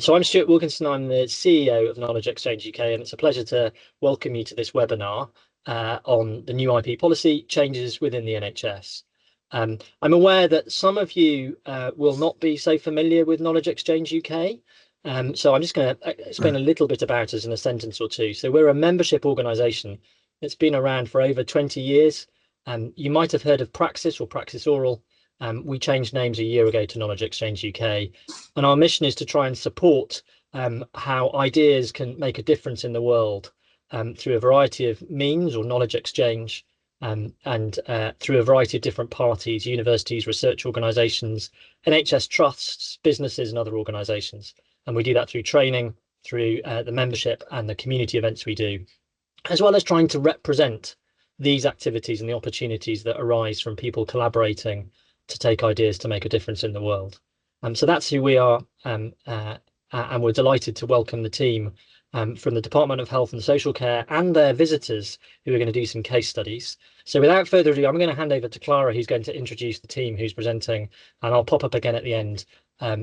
So I'm Stuart Wilkinson, I'm the CEO of Knowledge Exchange UK, and it's a pleasure to welcome you to this webinar on the new IP policy changes within the NHS. I'm aware that some of you will not be so familiar with Knowledge Exchange UK, so I'm just going to explain a little bit about us in a sentence or two. So we're a membership organisation that's been around for over 20 years. You might have heard of Praxis or Praxis Oral. We changed names a year ago to Knowledge Exchange UK. And our mission is to try and support how ideas can make a difference in the world through a variety of means or knowledge exchange and through a variety of different parties, universities, research organisations, NHS trusts, businesses and other organisations. And we do that through training, through the membership and the community events we do, as well as trying to represent these activities and the opportunities that arise from people collaborating to take ideas to make a difference in the world. So that's who we are, and we're delighted to welcome the team from the Department of Health and Social Care and their visitors who are going to do some case studies. So without further ado, I'm going to hand over to Clara, who's going to introduce the team who's presenting, and I'll pop up again at the end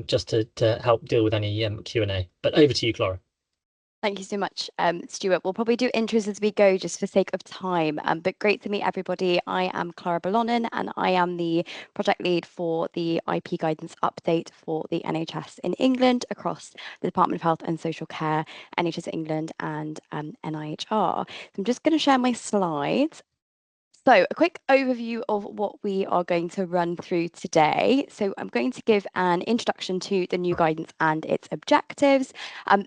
just to help deal with any Q&A. But over to you, Clara. Thank you so much, Stuart. We'll probably do intros as we go just for sake of time, but great to meet everybody. I am Clara Ballonin and I am the project lead for the IP guidance update for the NHS in England across the Department of Health and Social Care, NHS England and NIHR. So I'm just going to share my slides. So a quick overview of what we are going to run through today. So I'm going to give an introduction to the new guidance and its objectives,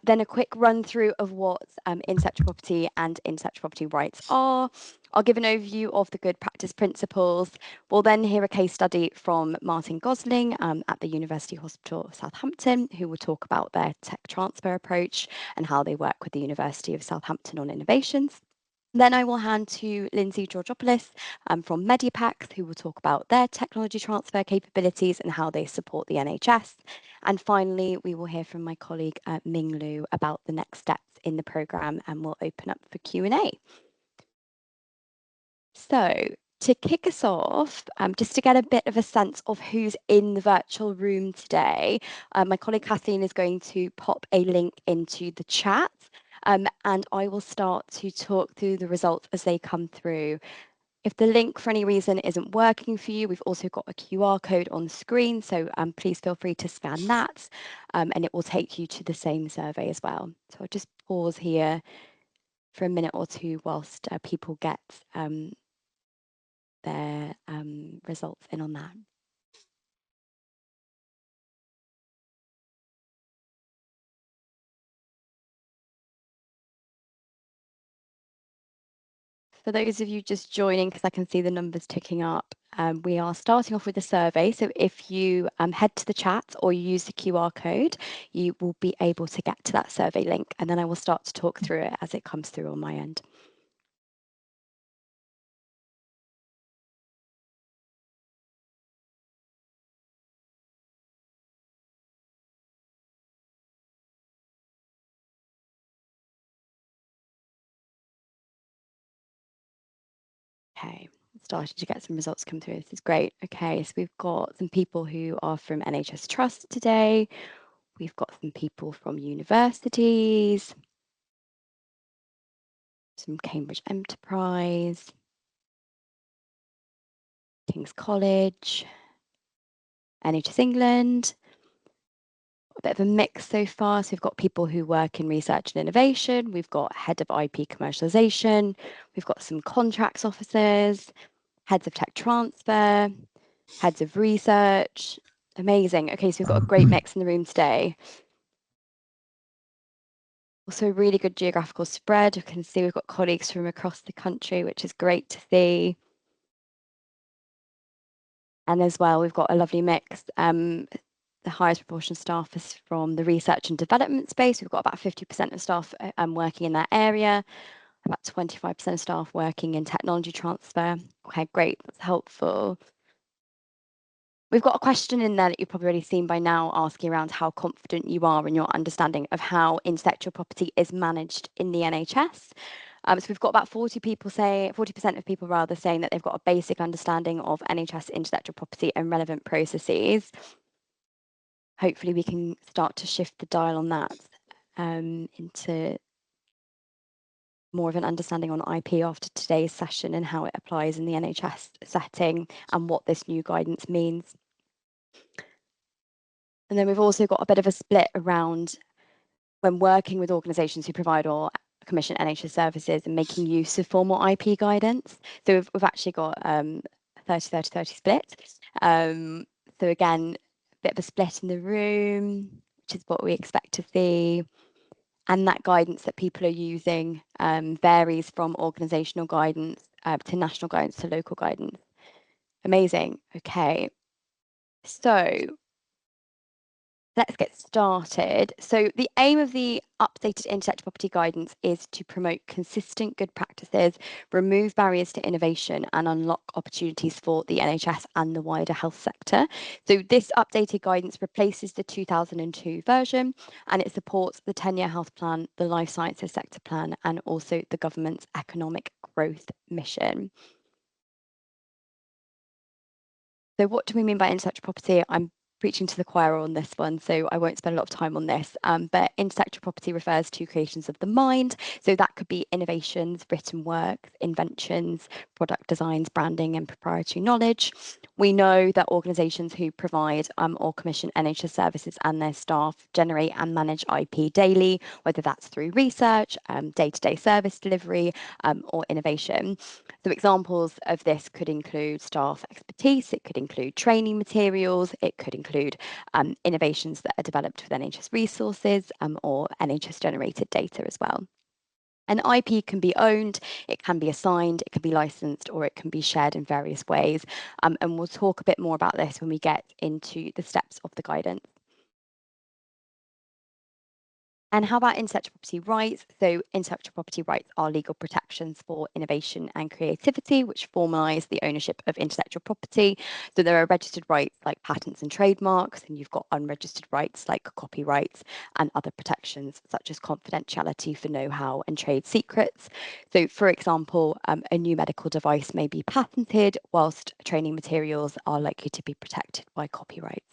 then a quick run through of what intellectual property and intellectual property rights are. I'll give an overview of the good practice principles. We'll then hear a case study from Martin Gosling at the University Hospital of Southampton, who will talk about their tech transfer approach and how they work with the University of Southampton on innovations. Then I will hand to Lindsay Georgopoulos from Mediapax, who will talk about their technology transfer capabilities and how they support the NHS. And finally, we will hear from my colleague Ming Lu about the next steps in the programme, and we'll open up for Q&A. So to kick us off, just to get a bit of a sense of who's in the virtual room today, my colleague Kathleen is going to pop a link into the chat. And I will start to talk through the results as they come through. If the link for any reason isn't working for you, we've also got a QR code on the screen, so please feel free to scan that and it will take you to the same survey as well. So I'll just pause here for a minute or two whilst people get their results in on that. For those of you just joining, because I can see the numbers ticking up, we are starting off with a survey. So if you head to the chat or you use the QR code, you will be able to get to that survey link. And then I will start to talk through it as it comes through on my end. Okay, starting to get some results come through. This is great. Okay, so we've got some people who are from NHS Trust today. We've got some people from universities, some Cambridge Enterprise, King's College, NHS England. A bit of a mix so far. So we've got people who work in research and innovation. We've got head of IP commercialization. We've got some contracts officers, heads of tech transfer, heads of research. Amazing. Okay, so we've got a great mix in the room today. Also really good geographical spread. You can see we've got colleagues from across the country, which is great to see. And as well, we've got a lovely mix. The highest proportion of staff is from the research and development space. We've got about 50% of staff working in that area, about 25% of staff working in technology transfer. Okay, great, that's helpful. We've got a question in there that you've probably already seen by now, asking around how confident you are in your understanding of how intellectual property is managed in the NHS. So we've got about 40% of people rather saying that they've got a basic understanding of NHS intellectual property and relevant processes. hopefully we can start to shift the dial on that into more of an understanding on IP after today's session and how it applies in the NHS setting and what this new guidance means. And then we've also got a bit of a split around when working with organisations who provide or commission NHS services and making use of formal IP guidance. So we've actually got 30-30-30 split. So again, a bit of a split in the room, which is what we expect to see. And that guidance that people are using varies from organisational guidance to national guidance to local guidance. Amazing. Okay. So let's get started. So the aim of the updated intellectual property guidance is to promote consistent good practices, remove barriers to innovation and unlock opportunities for the NHS and the wider health sector. So this updated guidance replaces the 2002 version and it supports the 10-year health plan, the life sciences sector plan and also the government's economic growth mission. So what do we mean by intellectual property? I'm preaching to the choir on this one, so I won't spend a lot of time on this. But intellectual property refers to creations of the mind. So that could be innovations, written works, inventions, product designs, branding, and proprietary knowledge. We know that organisations who provide or commission NHS services and their staff generate and manage IP daily, whether that's through research, day-to-day service delivery, or innovation. So examples of this could include staff expertise, it could include training materials, it could include innovations that are developed with NHS resources or NHS generated data as well. An IP can be owned, it can be assigned, it can be licensed, or it can be shared in various ways. And we'll talk a bit more about this when we get into the steps of the guidance. And how about intellectual property rights? So intellectual property rights are legal protections for innovation and creativity, which formalise the ownership of intellectual property. So there are registered rights like patents and trademarks, and you've got unregistered rights like copyrights and other protections such as confidentiality for know-how and trade secrets. So for example, a new medical device may be patented whilst training materials are likely to be protected by copyright.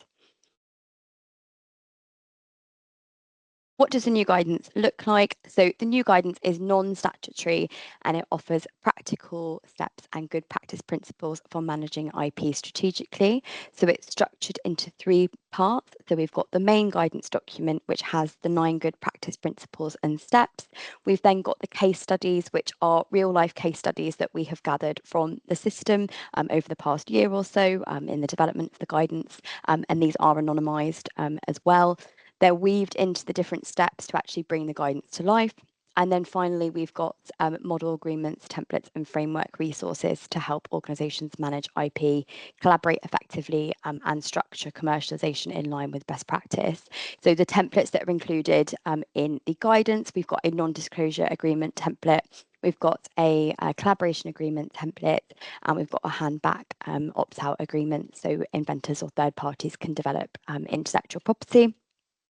What does the new guidance look like? So the new guidance is non-statutory and it offers practical steps and good practice principles for managing IP strategically. So it's structured into 3 parts. So we've got the main guidance document, which has the 9 good practice principles and steps. We've then got the case studies, which are real life case studies that we have gathered from the system over the past year or so in the development of the guidance. And these are anonymised as well. They're weaved into the different steps to actually bring the guidance to life. And then finally, we've got model agreements, templates and framework resources to help organisations manage IP, collaborate effectively and structure commercialisation in line with best practice. So the templates that are included in the guidance, we've got a non-disclosure agreement template, we've got a collaboration agreement template, and we've got a hand-back opt-out agreement so inventors or third parties can develop intellectual property.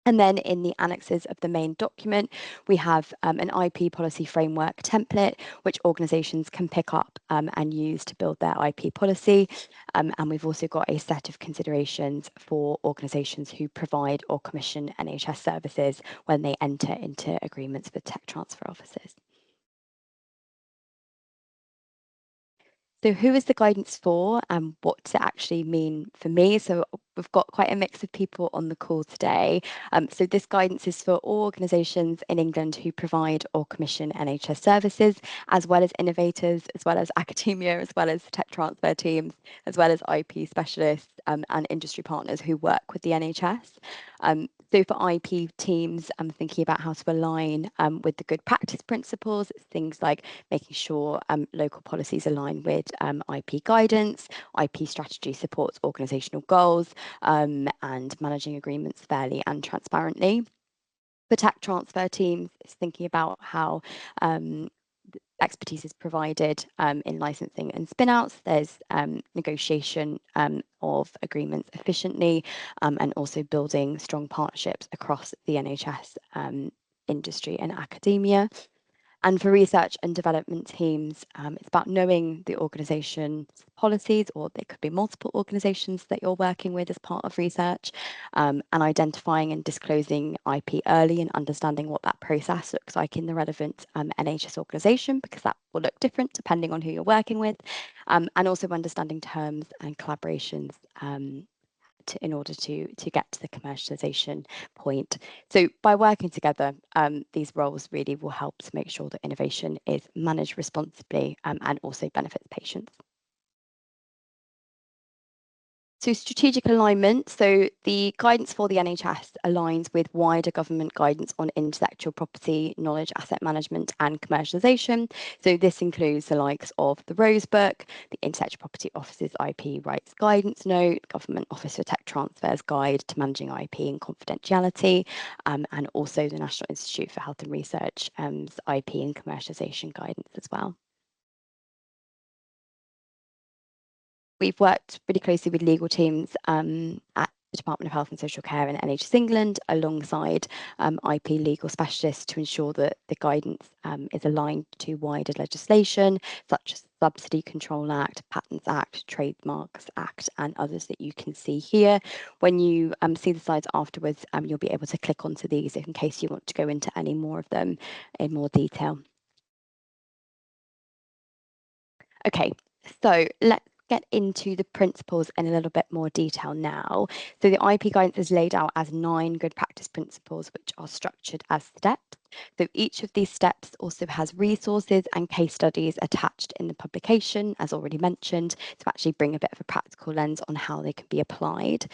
And then in the annexes of the main document, we have an IP policy framework template, which organisations can pick up and use to build their IP policy. And we've also got a set of considerations for organisations who provide or commission NHS services when they enter into agreements with tech transfer offices. So who is the guidance for and what does it actually mean for me? So we've got quite a mix of people on the call today. So this guidance is for all organisations in England who provide or commission NHS services, as well as innovators, as well as academia, as well as tech transfer teams, as well as IP specialists and industry partners who work with the NHS. So for IP teams, I'm thinking about how to align with the good practice principles. It's things like making sure local policies align with IP guidance, IP strategy supports organisational goals, and managing agreements fairly and transparently. For tech transfer teams, it's thinking about how expertise is provided in licensing and spin-outs. There's negotiation of agreements efficiently and also building strong partnerships across the NHS industry and academia. And for research and development teams, it's about knowing the organisation's policies, or there could be multiple organisations that you're working with as part of research, and identifying and disclosing IP early and understanding what that process looks like in the relevant NHS organisation, because that will look different depending on who you're working with, and also understanding terms and collaborations in order to get to the commercialization point. So by working together, these roles really will help to make sure that innovation is managed responsibly and also benefits patients. So strategic alignment, so the guidance for the NHS aligns with wider government guidance on intellectual property, knowledge, asset management and commercialisation. So this includes the likes of the Rose Book, the Intellectual Property Office's IP Rights Guidance Note, Government Office for Tech Transfers Guide to Managing IP and Confidentiality, and also the National Institute for Health and Research's IP and commercialisation guidance as well. We've worked really closely with legal teams at the Department of Health and Social Care and NHS England, alongside IP legal specialists, to ensure that the guidance is aligned to wider legislation, such as Subsidy Control Act, Patents Act, Trademarks Act, and others that you can see here. When you see the slides afterwards, you'll be able to click onto these in case you want to go into any more of them in more detail. Okay, so let's get into the principles in a little bit more detail now. So the IP guidance is laid out as 9 good practice principles, which are structured as steps. So each of these steps also has resources and case studies attached in the publication, as already mentioned, to actually bring a bit of a practical lens on how they can be applied.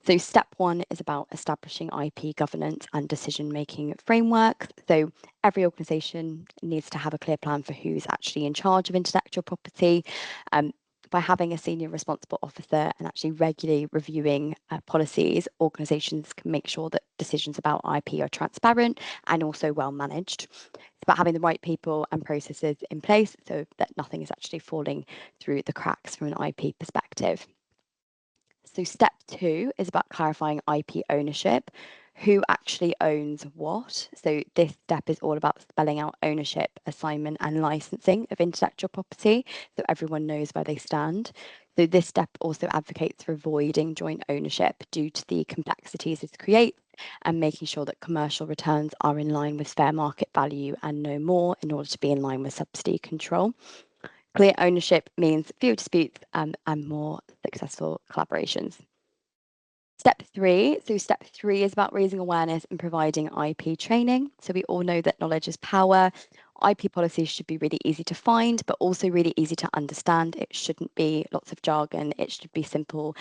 So step 1 is about establishing IP governance and decision-making frameworks. So every organisation needs to have a clear plan for who's actually in charge of intellectual property. By having a senior responsible officer and actually regularly reviewing policies, organisations can make sure that decisions about IP are transparent and also well managed. It's about having the right people and processes in place so that nothing is actually falling through the cracks from an IP perspective. So step 2 is about clarifying IP ownership. Who actually owns what? So this step is all about spelling out ownership, assignment and licensing of intellectual property, so everyone knows where they stand. So this step also advocates for avoiding joint ownership due to the complexities this creates, and making sure that commercial returns are in line with fair market value and no more, in order to be in line with subsidy control. Clear ownership means fewer disputes and more successful collaborations. Step 3. So step 3 is about raising awareness and providing IP training. So we all know that knowledge is power. IP policies should be really easy to find, but also really easy to understand. It shouldn't be lots of jargon. It should be simple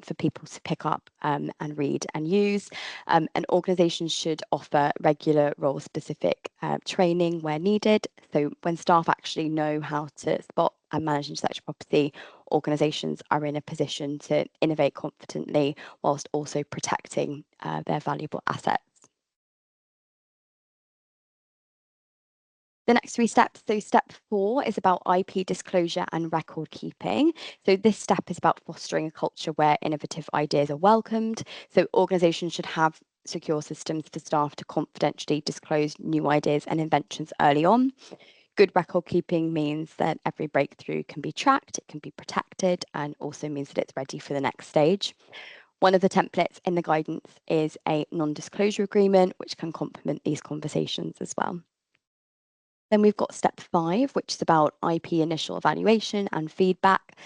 for people to pick up and read and use. And organisations should offer regular role-specific training where needed. So when staff actually know how to spot and manage intellectual property, organisations are in a position to innovate confidently whilst also protecting their valuable assets. The next 3 steps. So step 4 is about IP disclosure and record keeping. So this step is about fostering a culture where innovative ideas are welcomed. So organisations should have secure systems for staff to confidentially disclose new ideas and inventions early on. Good record keeping means that every breakthrough can be tracked, it can be protected, and also means that it's ready for the next stage. One of the templates in the guidance is a non-disclosure agreement, which can complement these conversations as well. Then we've got step 5, which is about IP initial evaluation and feedback.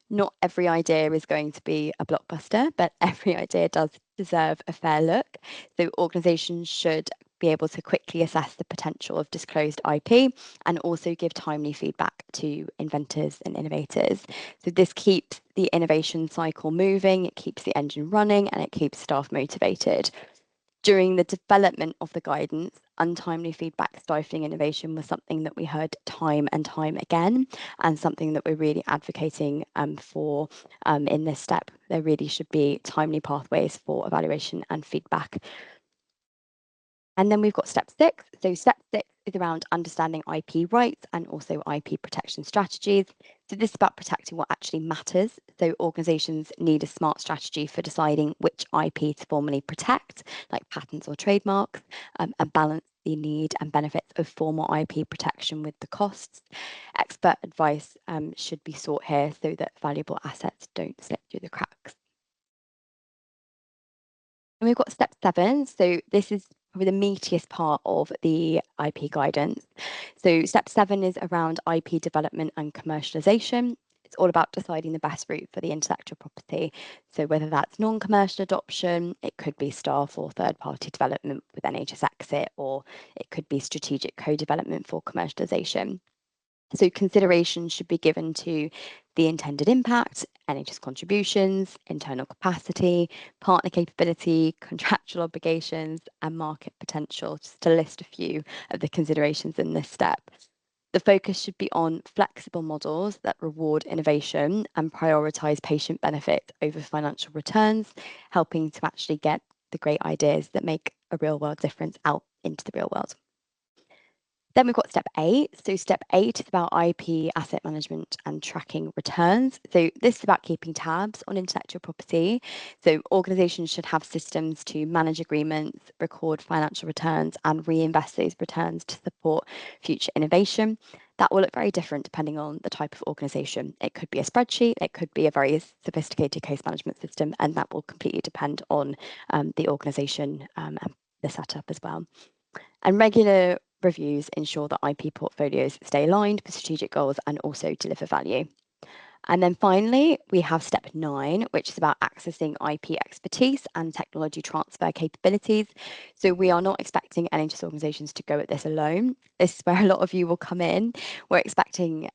Not every idea is going to be a blockbuster, but every idea does deserve a fair look. So organisations should be able to quickly assess the potential of disclosed IP and also give timely feedback to inventors and innovators. So this keeps the innovation cycle moving, it keeps the engine running, and it keeps staff motivated. During the development of the guidance, untimely feedback stifling innovation was something that we heard time and time again, and something that we're really advocating for in this step. There really should be timely pathways for evaluation and feedback. And then we've got step 6. So step 6 is around understanding IP rights and also IP protection strategies. So this is about protecting what actually matters. So organizations need a smart strategy for deciding which IP to formally protect, like patents or trademarks, and balance the need and benefits of formal IP protection with the costs. Expert advice should be sought here so that valuable assets don't slip through the cracks. And we've got step 7. So this is probably the meatiest part of the IP guidance. So step 7 is around IP development and commercialization. It's all about deciding the best route for the intellectual property. So whether that's non-commercial adoption, it could be staff or third-party development with NHS exit, or it could be strategic co-development for commercialization. So consideration should be given to the intended impact, NHS contributions, internal capacity, partner capability, contractual obligations, and market potential, just to list a few of the considerations in this step. The focus should be on flexible models that reward innovation and prioritise patient benefit over financial returns, helping to actually get the great ideas that make a real world difference out into the real world. Then we've got step 8. So step 8 is about IP asset management and tracking returns. So this is about keeping tabs on intellectual property. So organizations should have systems to manage agreements, record financial returns, and reinvest those returns to support future innovation. That will look very different depending on the type of organization. It could be a spreadsheet, it could be a very sophisticated case management system, and that will completely depend on the organization and the setup as well. And regular reviews ensure that IP portfolios stay aligned with strategic goals and also deliver value. And then finally, we have step 9, which is about accessing IP expertise and technology transfer capabilities. So we are not expecting NHS organisations to go at this alone. This is where a lot of you will come in. We're expecting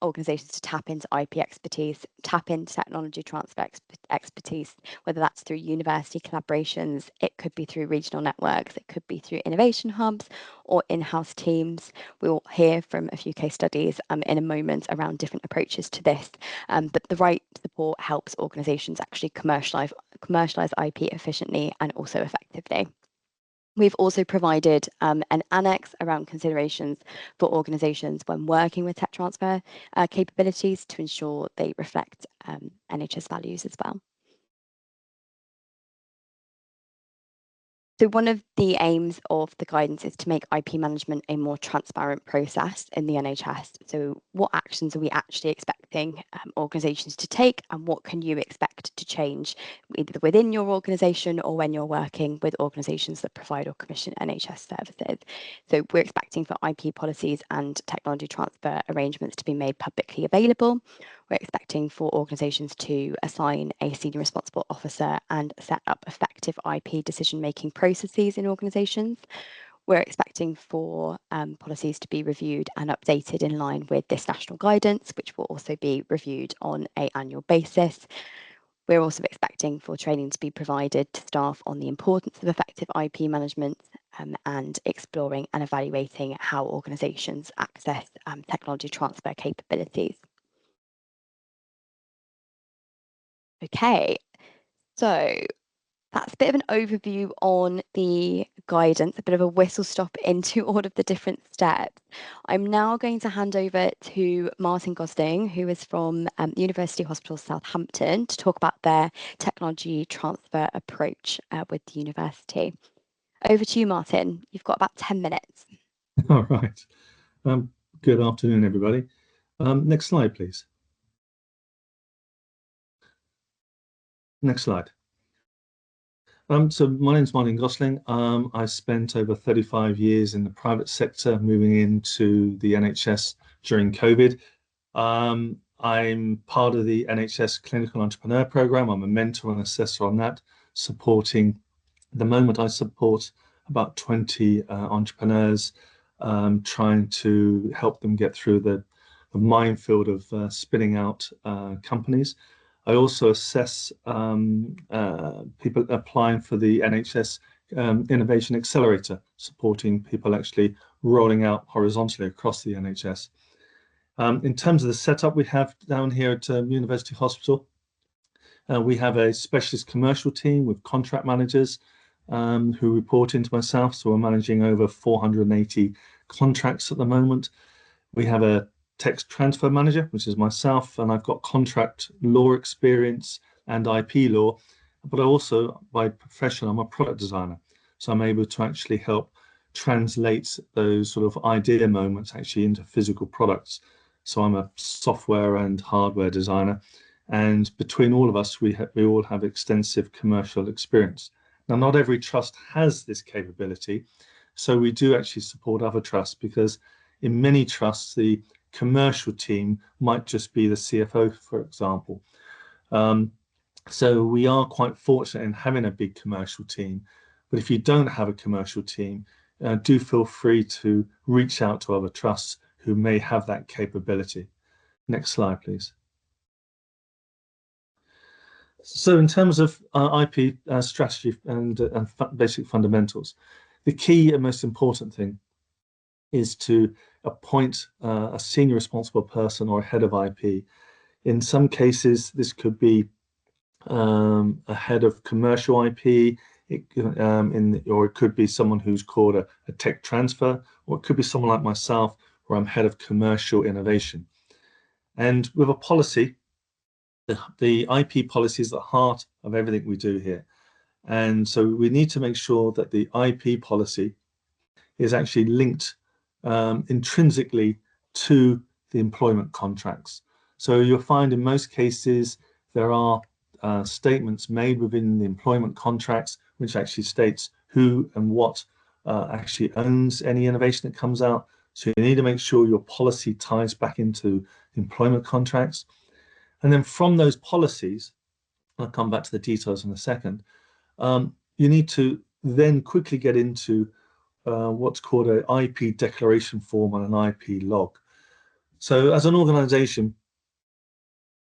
organisations to tap into IP expertise, tap into technology transfer expertise, whether that's through university collaborations, it could be through regional networks, it could be through innovation hubs or in-house teams. We'll hear from a few case studies in a moment around different approaches to this, but the right support helps organisations actually commercialise IP efficiently and also effectively. We've also provided an annex around considerations for organisations when working with tech transfer capabilities to ensure they reflect NHS values as well. So one of the aims of the guidance is to make IP management a more transparent process in the NHS. So what actions are we actually expecting organisations to take, and what can you expect to change either within your organisation or when you're working with organisations that provide or commission NHS services? So we're expecting for IP policies and technology transfer arrangements to be made publicly available. We're expecting for organisations to assign a senior responsible officer and set up effective IP decision-making processes in organisations. We're expecting for policies to be reviewed and updated in line with this national guidance, which will also be reviewed on an annual basis. We're also expecting for training to be provided to staff on the importance of effective IP management and exploring and evaluating how organisations access technology transfer capabilities. Okay, so that's a bit of an overview on the guidance, a bit of a whistle stop into all of the different steps. I'm now going to hand over to Martin Gosling, who is from University Hospital Southampton, to talk about their technology transfer approach with the university. Over to you, Martin. You've got about 10 minutes. All right. Good afternoon, everybody. Next slide, please. Next slide. So my name is Martin Gosling. I spent over 35 years in the private sector, moving into the NHS during COVID. I'm part of the NHS Clinical Entrepreneur Programme. I'm a mentor and assessor on that, supporting, at the moment I support about 20 entrepreneurs, trying to help them get through the minefield of spinning out companies. I also assess people applying for the NHS Innovation Accelerator, supporting people actually rolling out horizontally across the NHS. In terms of the setup we have down here at University Hospital, we have a specialist commercial team with contract managers who report into myself. So we're managing over 480 contracts at the moment. We have a tech transfer manager, which is myself, and I've got contract law experience and IP law, but also by profession, I'm a product designer. So I'm able to actually help translate those sort of idea moments actually into physical products. So I'm a software and hardware designer, and between all of us, we all have extensive commercial experience. Now, not every trust has this capability, so we do actually support other trusts, because in many trusts, the commercial team might just be the CFO, for example. So we are quite fortunate in having a big commercial team. But if you don't have a commercial team, do feel free to reach out to other trusts who may have that capability. Next slide, please. So in terms of IP strategy and basic fundamentals, the key and most important thing is to appoint a senior responsible person or a head of IP. In some cases, this could be a head of commercial IP, or it could be someone who's called a tech transfer, or it could be someone like myself, where I'm head of commercial innovation. And with a policy, the IP policy is the heart of everything we do here. And so we need to make sure that the IP policy is actually linked intrinsically to the employment contracts. So you'll find in most cases there are statements made within the employment contracts which actually states who and what actually owns any innovation that comes out. So you need to make sure your policy ties back into employment contracts. And then from those policies, I'll come back to the details in a second, you need to then quickly get into what's called an IP declaration form and an IP log. So as an organization,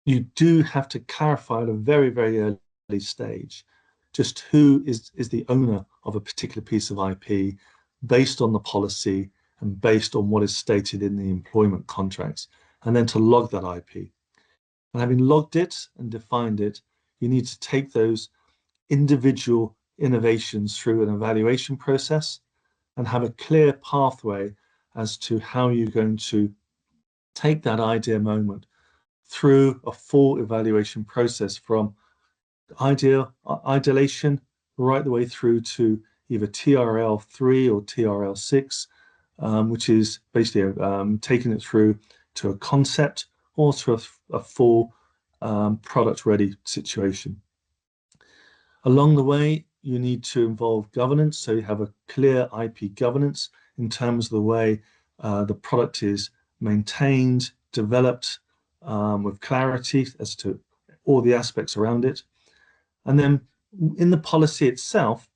you do have to clarify at a very, very early stage just who is the owner of a particular piece of IP based on the policy and based on what is stated in the employment contracts, and then to log that IP. And having logged it and defined it, you need to take those individual innovations through an evaluation process and have a clear pathway as to how you're going to take that idea moment through a full evaluation process, from ideation right the way through to either TRL 3 or TRL 6, which is basically taking it through to a concept or to a full product ready situation. Along the way, you need to involve governance, so you have a clear IP governance in terms of the way the product is maintained, developed, with clarity as to all the aspects around it. And then in the policy itself,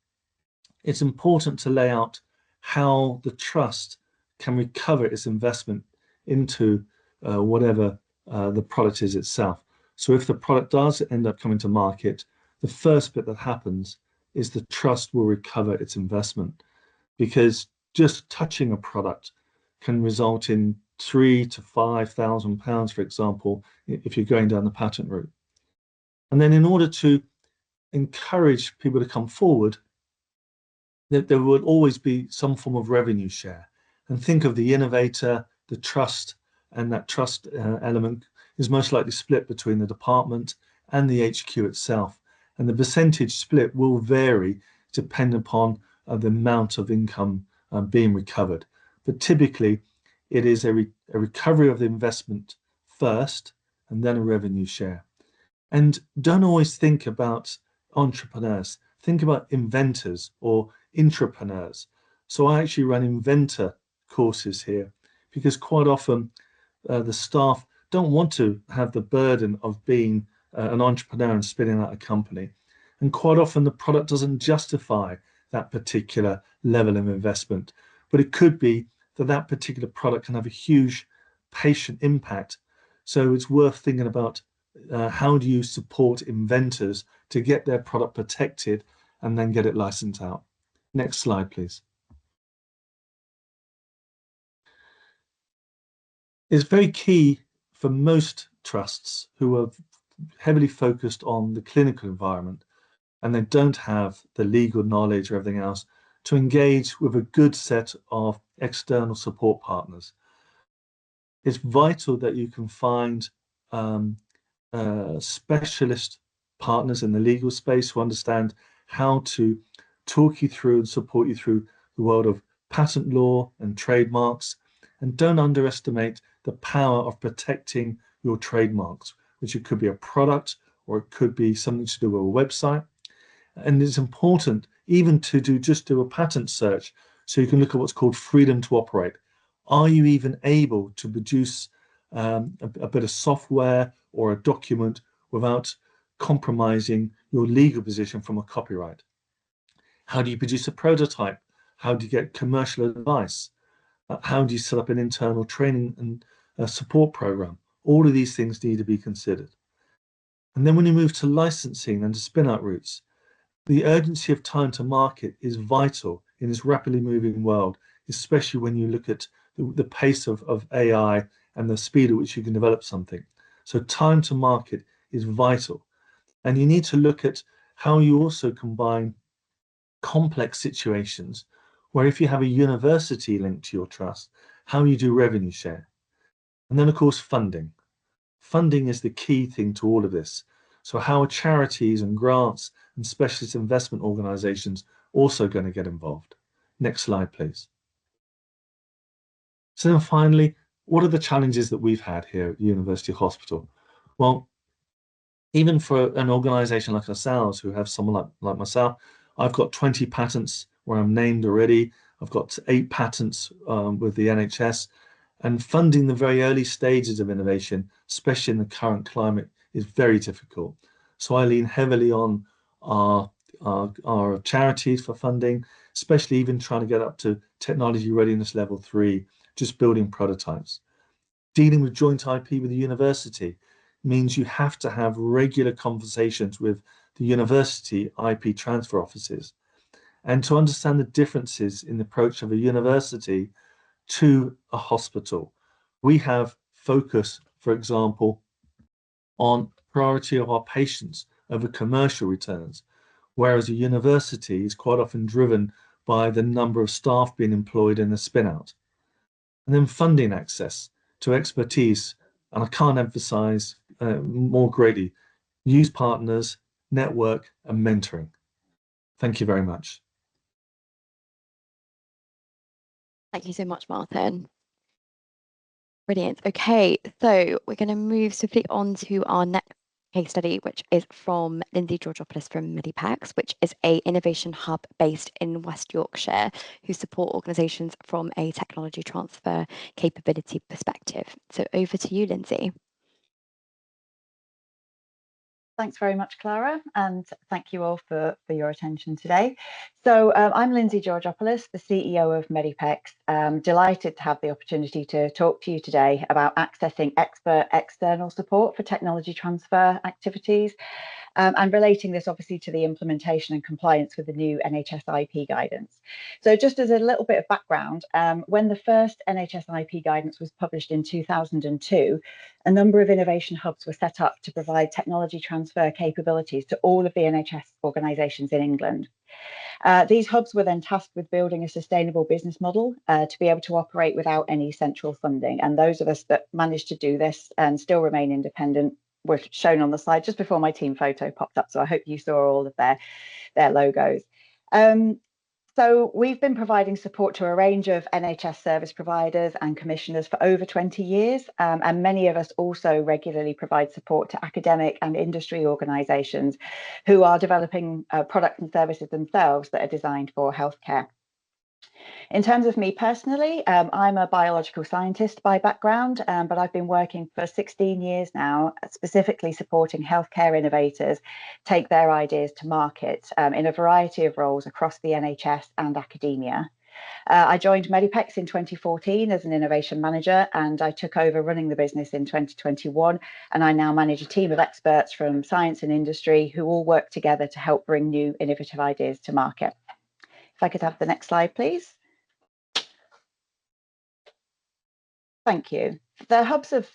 it's important to lay out how the trust can recover its investment into whatever the product is itself. So if the product does end up coming to market, the first bit that happens is the trust will recover its investment, because just touching a product can result in £3,000 to £5,000, for example, if you're going down the patent route. And then in order to encourage people to come forward, there will always be some form of revenue share. And think of the innovator, the trust, and that trust element is most likely split between the department and the HQ itself. And the percentage split will vary depending upon the amount of income being recovered. But typically, it is a recovery of the investment first, and then a revenue share. And don't always think about entrepreneurs. Think about inventors or intrapreneurs. So I actually run inventor courses here, because quite often the staff don't want to have the burden of being an entrepreneur and spinning out a company. And quite often the product doesn't justify that particular level of investment. But it could be that that particular product can have a huge patient impact. So it's worth thinking about how do you support inventors to get their product protected and then get it licensed out. Next slide, please. It's very key for most trusts who are heavily focused on the clinical environment and they don't have the legal knowledge or everything else to engage with a good set of external support partners. It's vital that you can find specialist partners in the legal space who understand how to talk you through and support you through the world of patent law and trademarks. And don't underestimate the power of protecting your trademarks, which it could be a product or it could be something to do with a website. And it's important even to do a patent search so you can look at what's called freedom to operate. Are you even able to produce a bit of software or a document without compromising your legal position from a copyright? How do you produce a prototype? How do you get commercial advice? How do you set up an internal training and support program? All of these things need to be considered. And then when you move to licensing and to spin-out routes, the urgency of time to market is vital in this rapidly moving world, especially when you look at the pace of AI and the speed at which you can develop something. So time to market is vital. And you need to look at how you also combine complex situations where if you have a university linked to your trust, how you do revenue share. And then of course, funding. Funding is the key thing to all of this. So how are charities and grants and specialist investment organizations also going to get involved? Next slide, please. So then finally, what are the challenges that we've had here at the University Hospital? Well, even for an organization like ourselves, who have someone like myself, I've got 20 patents where I'm named already. I've got 8 patents with the NHS. And funding the very early stages of innovation, especially in the current climate, is very difficult. So I lean heavily on our charities for funding, especially even trying to get up to technology readiness level 3, just building prototypes. Dealing with joint IP with the university means you have to have regular conversations with the university IP transfer offices. And to understand the differences in the approach of a university to a hospital. We have focus, for example, on priority of our patients over commercial returns, whereas a university is quite often driven by the number of staff being employed in the spin-out. And then funding access to expertise, and I can't emphasize more greatly, use partners, network, and mentoring. Thank you very much. Thank you so much, Martin. Brilliant. Okay, so we're going to move swiftly on to our next case study, which is from Lindsay Georgopoulos from Medipex, which is an innovation hub based in West Yorkshire who support organisations from a technology transfer capability perspective. So over to you, Lindsay. Thanks very much, Clara, and thank you all for your attention today. So I'm Lindsay Georgopoulos, the CEO of Medipex. Delighted to have the opportunity to talk to you today about accessing expert external support for technology transfer activities, and relating this obviously to the implementation and compliance with the new NHS IP guidance. So just as a little bit of background, when the first NHS IP guidance was published in 2002, a number of innovation hubs were set up to provide technology transfer capabilities to all of the NHS organisations in England. These hubs were then tasked with building a sustainable business model to be able to operate without any central funding. And those of us that managed to do this and still remain independent were shown on the slide just before my team photo popped up. So I hope you saw all of their logos. So we've been providing support to a range of NHS service providers and commissioners for over 20 years. And many of us also regularly provide support to academic and industry organisations who are developing products and services themselves that are designed for healthcare. In terms of me personally, I'm a biological scientist by background, but I've been working for 16 years now, specifically supporting healthcare innovators take their ideas to market in a variety of roles across the NHS and academia. I joined Medipex in 2014 as an innovation manager, and I took over running the business in 2021. And I now manage a team of experts from science and industry who all work together to help bring new innovative ideas to market. If I could have the next slide, please. Thank you. The hubs have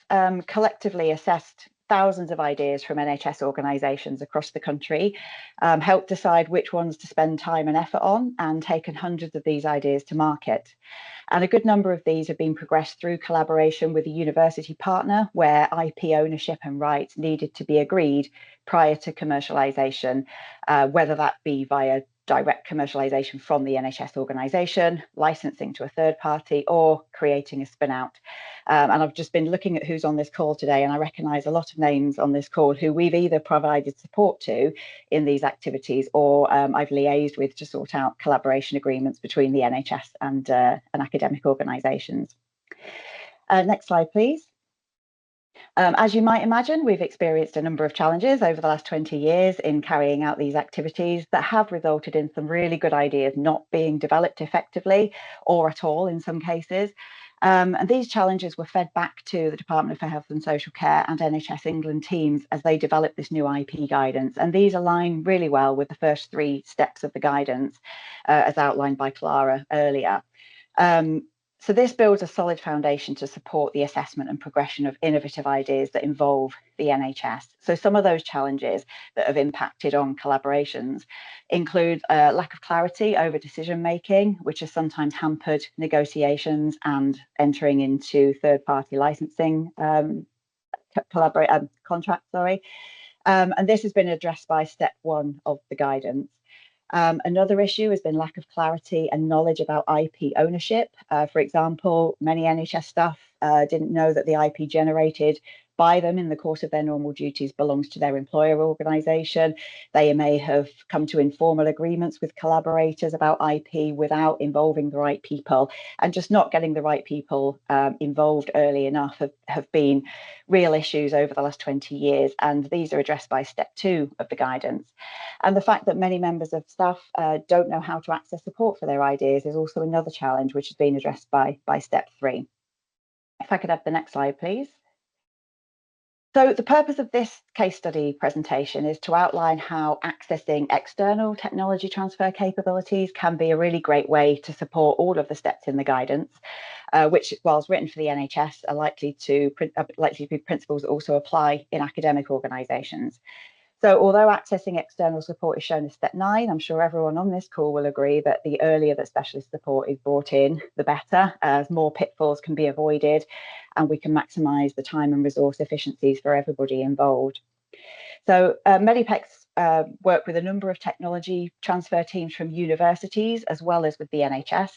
collectively assessed thousands of ideas from NHS organisations across the country, helped decide which ones to spend time and effort on, and taken hundreds of these ideas to market. And a good number of these have been progressed through collaboration with a university partner, where IP ownership and rights needed to be agreed prior to commercialisation, whether that be via direct commercialisation from the NHS organisation, licensing to a third party, or creating a spin out. And I've just been looking at who's on this call today, and I recognise a lot of names on this call who we've either provided support to in these activities, or I've liaised with to sort out collaboration agreements between the NHS and academic organisations. Next slide, please. As you might imagine, we've experienced a number of challenges over the last 20 years in carrying out these activities that have resulted in some really good ideas not being developed effectively or at all in some cases. And these challenges were fed back to the Department for Health and Social Care and NHS England teams as they developed this new IP guidance. And these align really well with the first 3 steps of the guidance, as outlined by Clara earlier. So this builds a solid foundation to support the assessment and progression of innovative ideas that involve the NHS. So some of those challenges that have impacted on collaborations include lack of clarity over decision making, which has sometimes hampered negotiations and entering into third-party licensing contracts. And this has been addressed by step 1 of the guidance. Another issue has been lack of clarity and knowledge about IP ownership. For example, many NHS staff didn't know that the IP generated by them in the course of their normal duties belongs to their employer organisation. They may have come to informal agreements with collaborators about IP without involving the right people, and just not getting the right people involved early enough have been real issues over the last 20 years, and these are addressed by step 2 of the guidance. And the fact that many members of staff don't know how to access support for their ideas is also another challenge, which has been addressed by step 3. If I could have the next slide, please. So the purpose of this case study presentation is to outline how accessing external technology transfer capabilities can be a really great way to support all of the steps in the guidance, which, whilst written for the NHS, are likely to be principles that also apply in academic organisations. So although accessing external support is shown as step 9, I'm sure everyone on this call will agree that the earlier that specialist support is brought in, the better, as more pitfalls can be avoided and we can maximise the time and resource efficiencies for everybody involved. So Medipex work with a number of technology transfer teams from universities as well as with the NHS.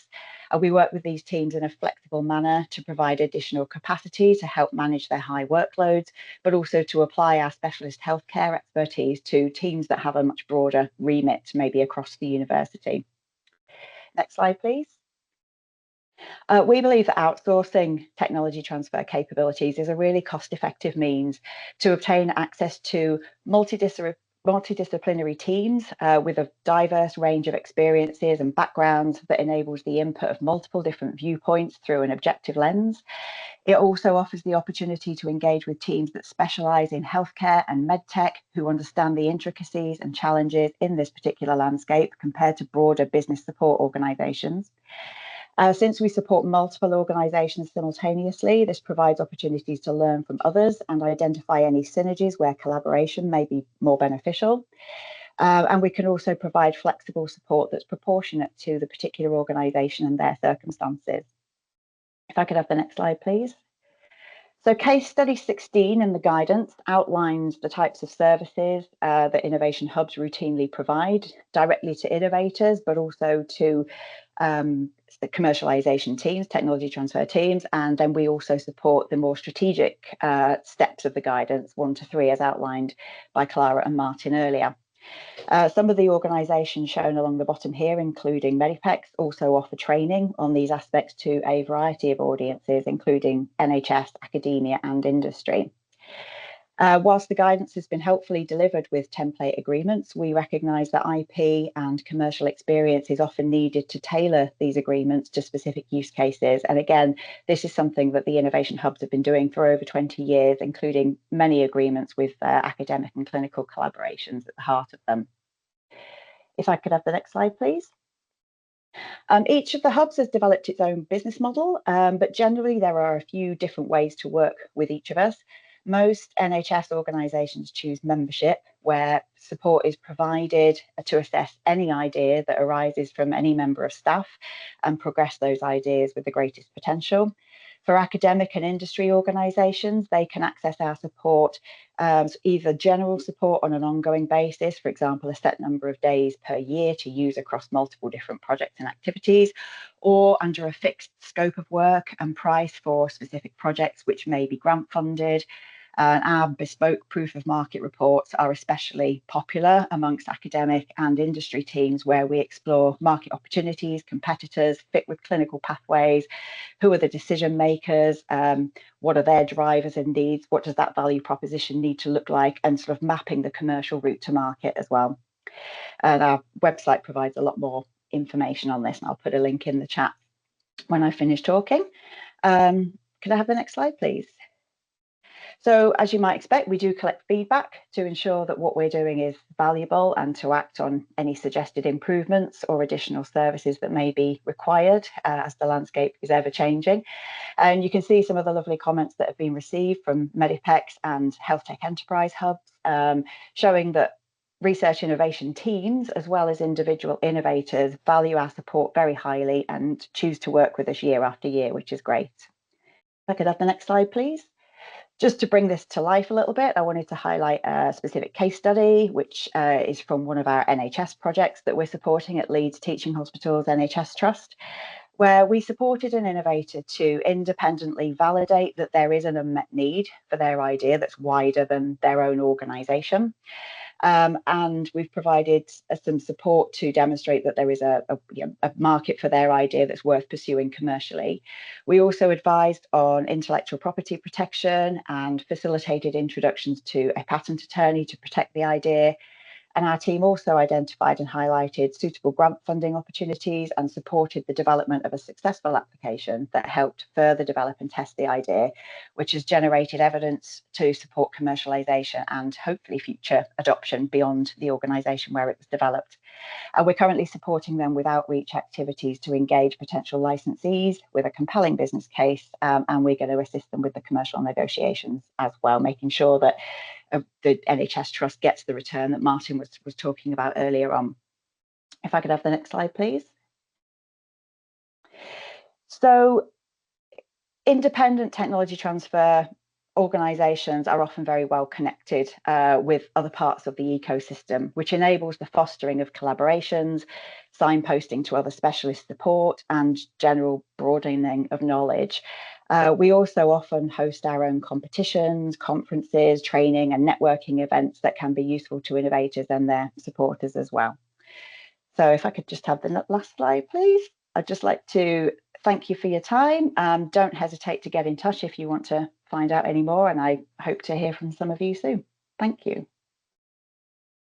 We work with these teams in a flexible manner to provide additional capacity to help manage their high workloads, but also to apply our specialist healthcare expertise to teams that have a much broader remit, maybe across the university. Next slide, please. We believe that outsourcing technology transfer capabilities is a really cost-effective means to obtain access to multidisciplinary teams with a diverse range of experiences and backgrounds that enables the input of multiple different viewpoints through an objective lens. It also offers the opportunity to engage with teams that specialise in healthcare and medtech, who understand the intricacies and challenges in this particular landscape compared to broader business support organisations. Since we support multiple organisations simultaneously, this provides opportunities to learn from others and identify any synergies where collaboration may be more beneficial. And we can also provide flexible support that's proportionate to the particular organisation and their circumstances. If I could have the next slide, please. So case study 16 in the guidance outlines the types of services that innovation hubs routinely provide directly to innovators, but also to the commercialization teams, technology transfer teams, and then we also support the more strategic steps of the guidance, 1 to 3, as outlined by Clara and Martin earlier. Some of the organisations shown along the bottom here, including Medipex, also offer training on these aspects to a variety of audiences, including NHS, academia and industry. Whilst the guidance has been helpfully delivered with template agreements, we recognise that IP and commercial experience is often needed to tailor these agreements to specific use cases. And again, this is something that the innovation hubs have been doing for over 20 years, including many agreements with academic and clinical collaborations at the heart of them. If I could have the next slide, please. Each of the hubs has developed its own business model, but generally there are a few different ways to work with each of us. most NHS organisations choose membership, where support is provided to assess any idea that arises from any member of staff and progress those ideas with the greatest potential. For academic and industry organisations, they can access our support, either general support on an ongoing basis, for example, a set number of days per year to use across multiple different projects and activities, or under a fixed scope of work and price for specific projects which may be grant funded. Our bespoke proof of market reports are especially popular amongst academic and industry teams, where we explore market opportunities, competitors, fit with clinical pathways, who are the decision makers, what are their drivers and needs, what does that value proposition need to look like, and sort of mapping the commercial route to market as well. And our website provides a lot more information on this, and I'll put a link in the chat when I finish talking. Could I have the next slide, please? So as you might expect, we do collect feedback to ensure that what we're doing is valuable and to act on any suggested improvements or additional services that may be required as the landscape is ever changing. And you can see some of the lovely comments that have been received from Medipex and Health Tech Enterprise Hubs, showing that research innovation teams, as well as individual innovators, value our support very highly and choose to work with us year after year, which is great. If I could have the next slide, please. Just to bring this to life a little bit, I wanted to highlight a specific case study, which is from one of our NHS projects that we're supporting at Leeds Teaching Hospitals NHS Trust, where we supported an innovator to independently validate that there is an unmet need for their idea that's wider than their own organisation. And we've provided some support to demonstrate that there is a market for their idea that's worth pursuing commercially. We also advised on intellectual property protection and facilitated introductions to a patent attorney to protect the idea. And our team also identified and highlighted suitable grant funding opportunities and supported the development of a successful application that helped further develop and test the idea, which has generated evidence to support commercialisation and hopefully future adoption beyond the organisation where it was developed. And we're currently supporting them with outreach activities to engage potential licensees with a compelling business case, and we're going to assist them with the commercial negotiations as well, making sure that the NHS Trust gets the return that Martin was talking about earlier on. If I could have the next slide, please. So independent technology transfer organisations are often very well connected with other parts of the ecosystem, which enables the fostering of collaborations, signposting to other specialist support, and general broadening of knowledge. We also often host our own competitions, conferences, training and networking events that can be useful to innovators and their supporters as well. So if I could just have the last slide, please. I'd just like to thank you for your time. Don't hesitate to get in touch if you want to find out any more, and I hope to hear from some of you soon. Thank you.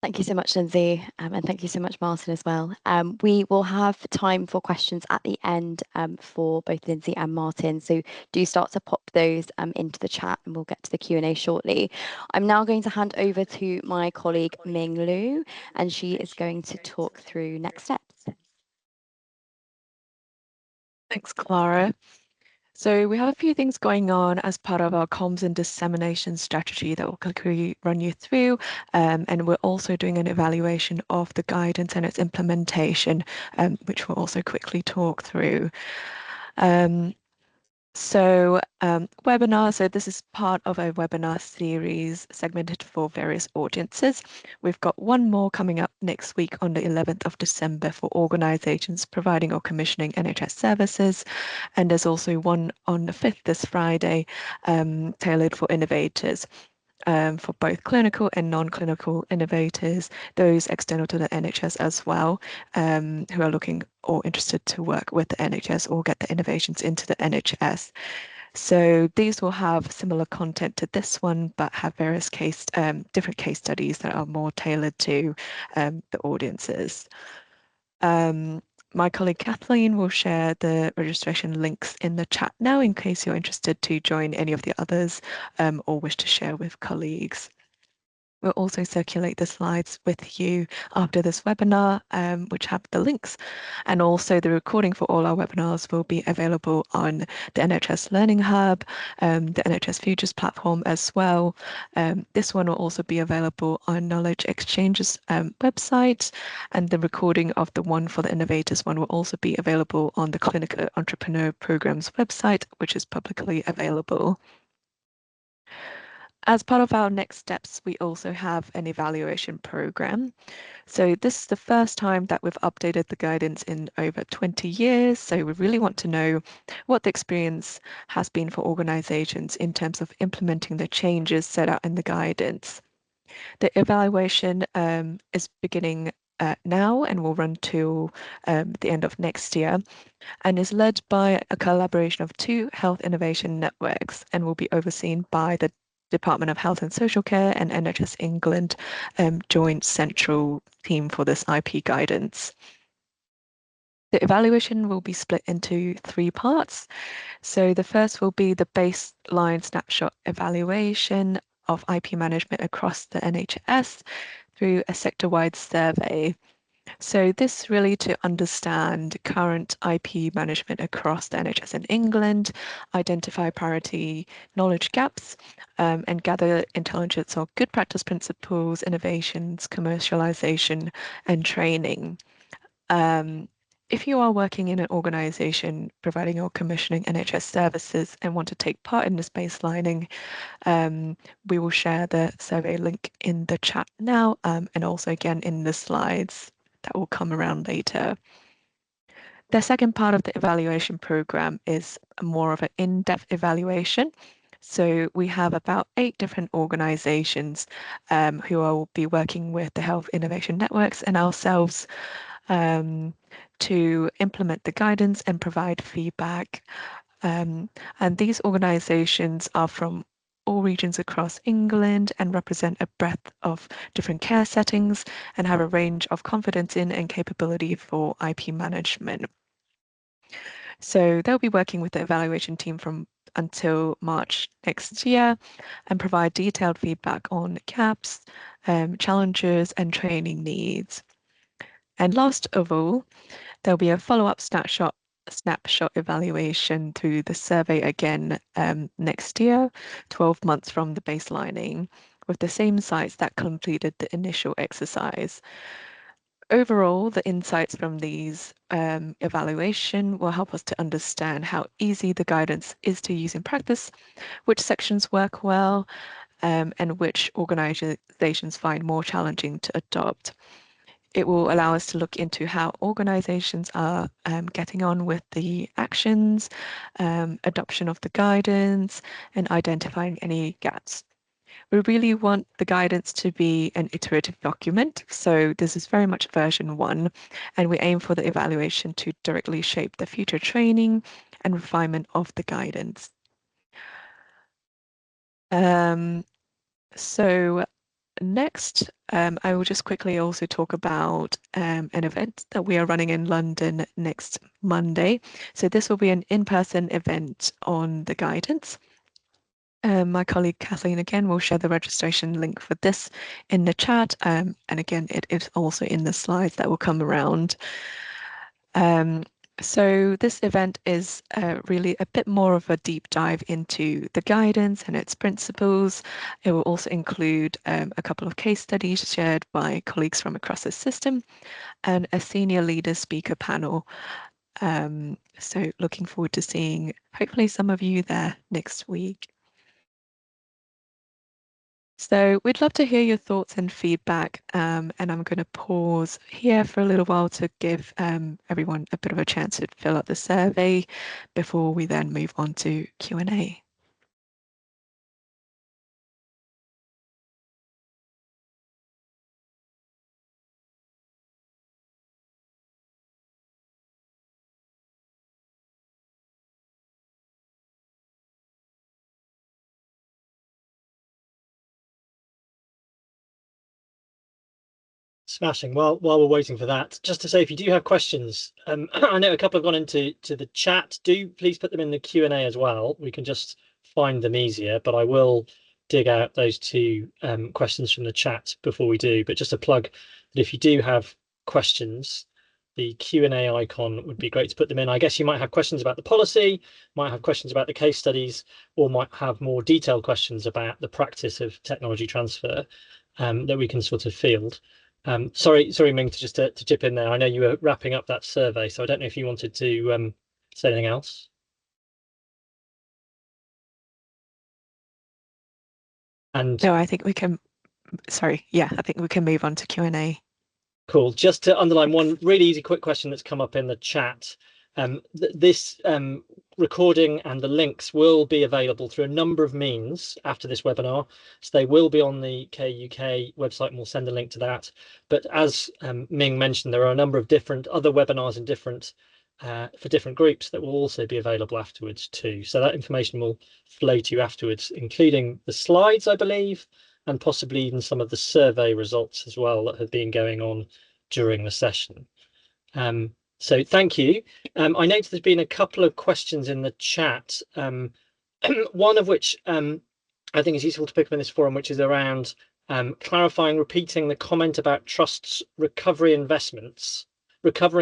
Thank you so much, Lindsay, and thank you so much, Martin, as well. We will have time for questions at the end for both Lindsay and Martin, so do start to pop those into the chat and we'll get to the Q&A shortly. I'm now going to hand over to my colleague Ming Lu, and she is going to talk through next steps. Thanks, Clara. So we have a few things going on as part of our comms and dissemination strategy that we'll quickly run you through. And we're also doing an evaluation of the guidance and its implementation, which we'll also quickly talk through. Webinar, so this is part of a webinar series segmented for various audiences. We've got one more coming up next week on the 11th of December for organisations providing or commissioning NHS services. And there's also one on the 5th, this Friday, tailored for innovators. For both clinical and non-clinical innovators, those external to the NHS as well, who are looking or interested to work with the NHS or get the innovations into the NHS. So these will have similar content to this one, but have various different case studies that are more tailored to the audiences. My colleague Kathleen will share the registration links in the chat now in case you're interested to join any of the others or wish to share with colleagues. We'll also circulate the slides with you after this webinar, which have the links. And also the recording for all our webinars will be available on the NHS Learning Hub, the NHS Futures platform as well. This one will also be available on Knowledge Exchange's website, and the recording of the one for the Innovators one will also be available on the Clinical Entrepreneur Program's website, which is publicly available. As part of our next steps, we also have an evaluation program. So this is the first time that we've updated the guidance in over 20 years. So we really want to know what the experience has been for organizations in terms of implementing the changes set out in the guidance. The evaluation is beginning now and will run till the end of next year, and is led by a collaboration of 2 health innovation networks and will be overseen by the Department of Health and Social Care and NHS England joint central team for this IP guidance. The evaluation will be split into 3 parts. So the first will be the baseline snapshot evaluation of IP management across the NHS through a sector-wide survey. So this really to understand current IP management across the NHS in England, identify priority knowledge gaps, and gather intelligence on good practice principles, innovations, commercialization, and training. If you are working in an organisation providing or commissioning NHS services and want to take part in this baselining, we will share the survey link in the chat now, and also again in the slides that will come around later. The second part of the evaluation program is more of an in-depth evaluation. So we have about 8 different organizations who will be working with the Health Innovation Networks and ourselves to implement the guidance and provide feedback. And these organizations are from all regions across England and represent a breadth of different care settings and have a range of confidence in and capability for IP management. So they'll be working with the evaluation team from until March next year and provide detailed feedback on gaps, challenges, and training needs. And last of all, there'll be a follow-up snapshot evaluation through the survey again next year, 12 months from the baselining, with the same sites that completed the initial exercise. Overall, the insights from these evaluation will help us to understand how easy the guidance is to use in practice, which sections work well, and which organizations find more challenging to adopt. It will allow us to look into how organizations are getting on with the actions, adoption of the guidance, and identifying any gaps. We really want the guidance to be an iterative document. So this is very much version 1, and we aim for the evaluation to directly shape the future training and refinement of the guidance. So next, I will just quickly also talk about an event that we are running in London next Monday. So this will be an in-person event on the guidance. My colleague Kathleen again will share the registration link for this in the chat. And again, it is also in the slides that will come around. So this event is really a bit more of a deep dive into the guidance and its principles. It will also include a couple of case studies shared by colleagues from across the system and a senior leader speaker panel. So looking forward to seeing hopefully some of you there next week. So we'd love to hear your thoughts and feedback, and I'm going to pause here for a little while to give everyone a bit of a chance to fill out the survey before we then move on to Q&A. Smashing. Well, while we're waiting for that, just to say, if you do have questions, I know a couple have gone into the chat. Do please put them in the Q&A as well. We can just find them easier, but I will dig out those two questions from the chat before we do, but just a plug that if you do have questions, the Q&A icon would be great to put them in. I guess you might have questions about the policy, might have questions about the case studies, or might have more detailed questions about the practice of technology transfer that we can sort of field. Sorry, Ming, to chip in there. I know you were wrapping up that survey, so I don't know if you wanted to say anything else. And no, I think we can. Sorry, yeah, I think we can move on to Q&A. Cool. Just to underline one really easy, quick question that's come up in the chat. This recording and the links will be available through a number of means after this webinar. So they will be on the KUK website, and we'll send a link to that. But as Ming mentioned, there are a number of different other webinars and for different groups that will also be available afterwards too. So that information will flow to you afterwards, including the slides, I believe, and possibly even some of the survey results as well that have been going on during the session. So thank you. I noticed there's been a couple of questions in the chat, one of which I think is useful to pick up in this forum, which is around repeating the comment about trusts recovering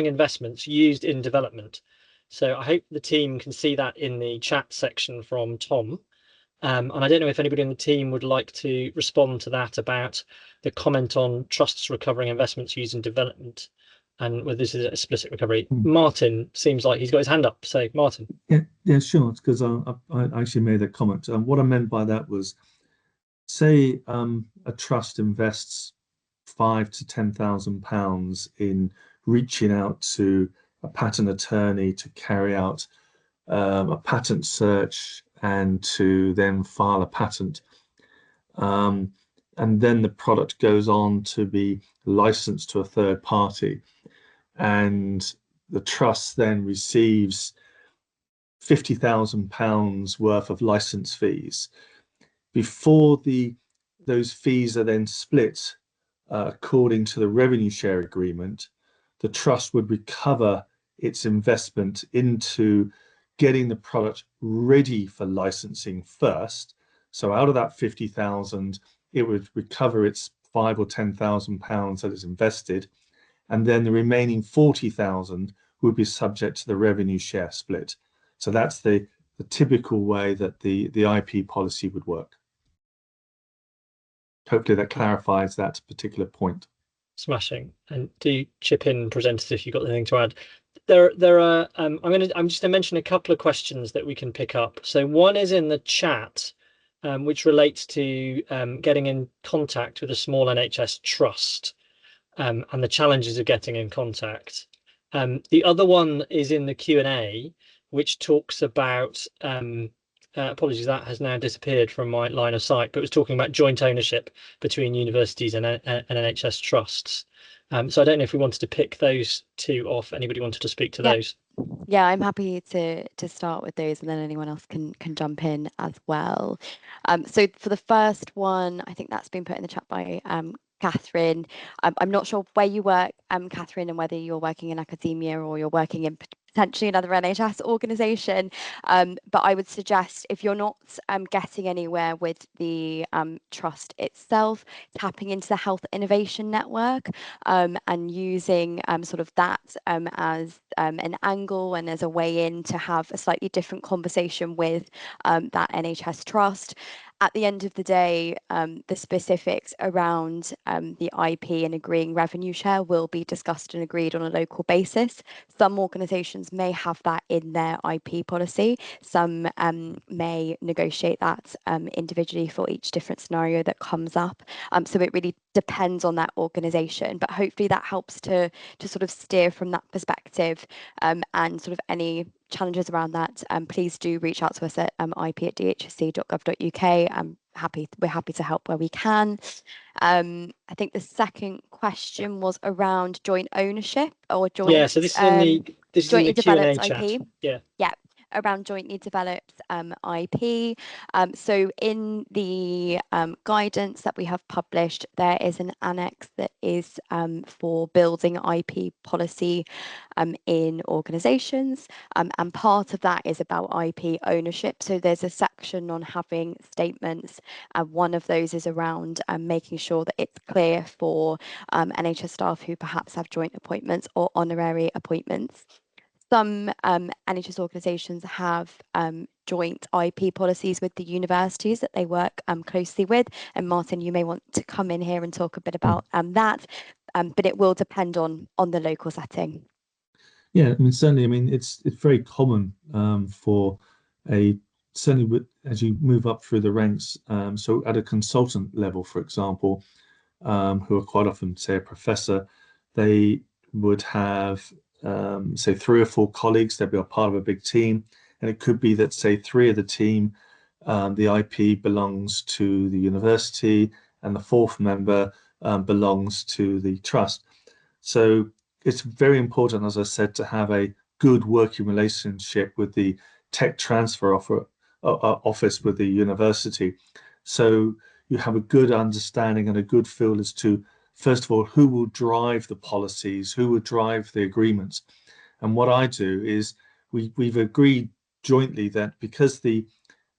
investments used in development. So I hope the team can see that in the chat section from Tom. And I don't know if anybody in the team would like to respond to that about the comment on trusts recovering investments used in development and whether this is explicit recovery. Martin seems like he's got his hand up. So Martin. Yeah, sure. It's because I actually made that comment. What I meant by that was, say a trust invests £5,000 to £10,000 in reaching out to a patent attorney to carry out a patent search and to then file a patent. And then the product goes on to be licensed to a third party. And the trust then receives £50,000 worth of license fees. Before those fees are then split according to the revenue share agreement, the trust would recover its investment into getting the product ready for licensing first. So out of that 50,000, it would recover its £5,000 or £10,000 that is invested, and then the remaining 40,000 would be subject to the revenue share split. So that's the typical way that the IP policy would work. Hopefully that clarifies that particular point. Smashing. And do chip in, presenters, if you've got anything to add. There are I'm just going to mention a couple of questions that we can pick up. So one is in the chat, which relates to getting in contact with a small NHS trust and the challenges of getting in contact. The other one is in the Q&A, which talks about apologies, that has now disappeared from my line of sight, but it was talking about joint ownership between universities and NHS trusts. So I don't know if we wanted to pick those two off. Anybody wanted to speak to those? Yeah, I'm happy to start with those, and then anyone else can jump in as well. So for the first one, I think that's been put in the chat by Catherine. I'm not sure where you work, Catherine, and whether you're working in academia or you're working in potentially another NHS organisation. But I would suggest if you're not getting anywhere with the trust itself, tapping into the Health Innovation Network and using sort of that as an angle and as a way in to have a slightly different conversation with that NHS trust. At the end of the day, the specifics around the IP and agreeing revenue share will be discussed and agreed on a local basis. Some organisations may have that in their IP policy. Some may negotiate that individually for each different scenario that comes up. So it really depends on that organisation. But hopefully that helps to sort of steer from that perspective and sort of any challenges around that, please do reach out to us at ip@dhsc.gov.uk. We're happy to help where we can. I think the second question was around joint ownership or joint. Yeah, so this is in the Q&A chat. IP. Yeah. Yeah. around jointly developed IP. So in the guidance that we have published, there is an annex that is for building IP policy in organisations, and part of that is about IP ownership. So there's a section on having statements, and one of those is around making sure that it's clear for NHS staff who perhaps have joint appointments or honorary appointments. Some NHS organisations have joint IP policies with the universities that they work closely with. And Martin, you may want to come in here and talk a bit about that, but it will depend on the local setting. Yeah, I mean, certainly, I mean, it's very common for certainly as you move up through the ranks, so at a consultant level, for example, who are quite often, say, a professor, they would have, say, 3 or 4 colleagues. They'd be a part of a big team. And it could be that, say, 3 of the team, the IP belongs to the university, and the 4th member belongs to the trust. So it's very important, as I said, to have a good working relationship with the tech transfer office with the university. So you have a good understanding and a good feel as to, first of all, who will drive the policies, who will drive the agreements. And what I do is we've agreed jointly that because the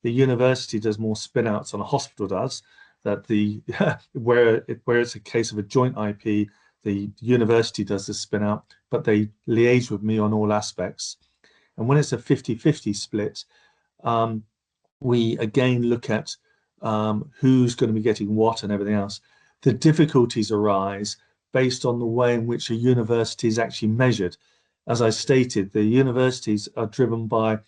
university does more spin outs than a hospital does, that where it's a case of a joint IP, the university does the spin out, but they liaise with me on all aspects. And when it's a 50-50 split, we again look at who's going to be getting what and everything else. The difficulties arise based on the way in which a university is actually measured. As I stated, the universities are driven by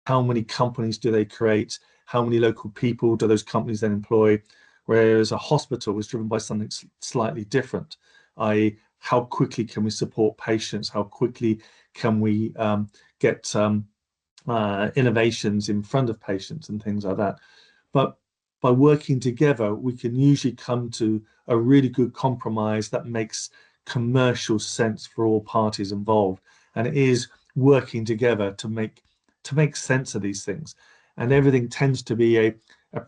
how many companies do they create, how many local people do those companies then employ, whereas a hospital is driven by something slightly different, i.e. how quickly can we support patients, how quickly can we get innovations in front of patients and things like that. But by working together, we can usually come to a really good compromise that makes commercial sense for all parties involved. And it is working together to make sense of these things. And everything tends to be a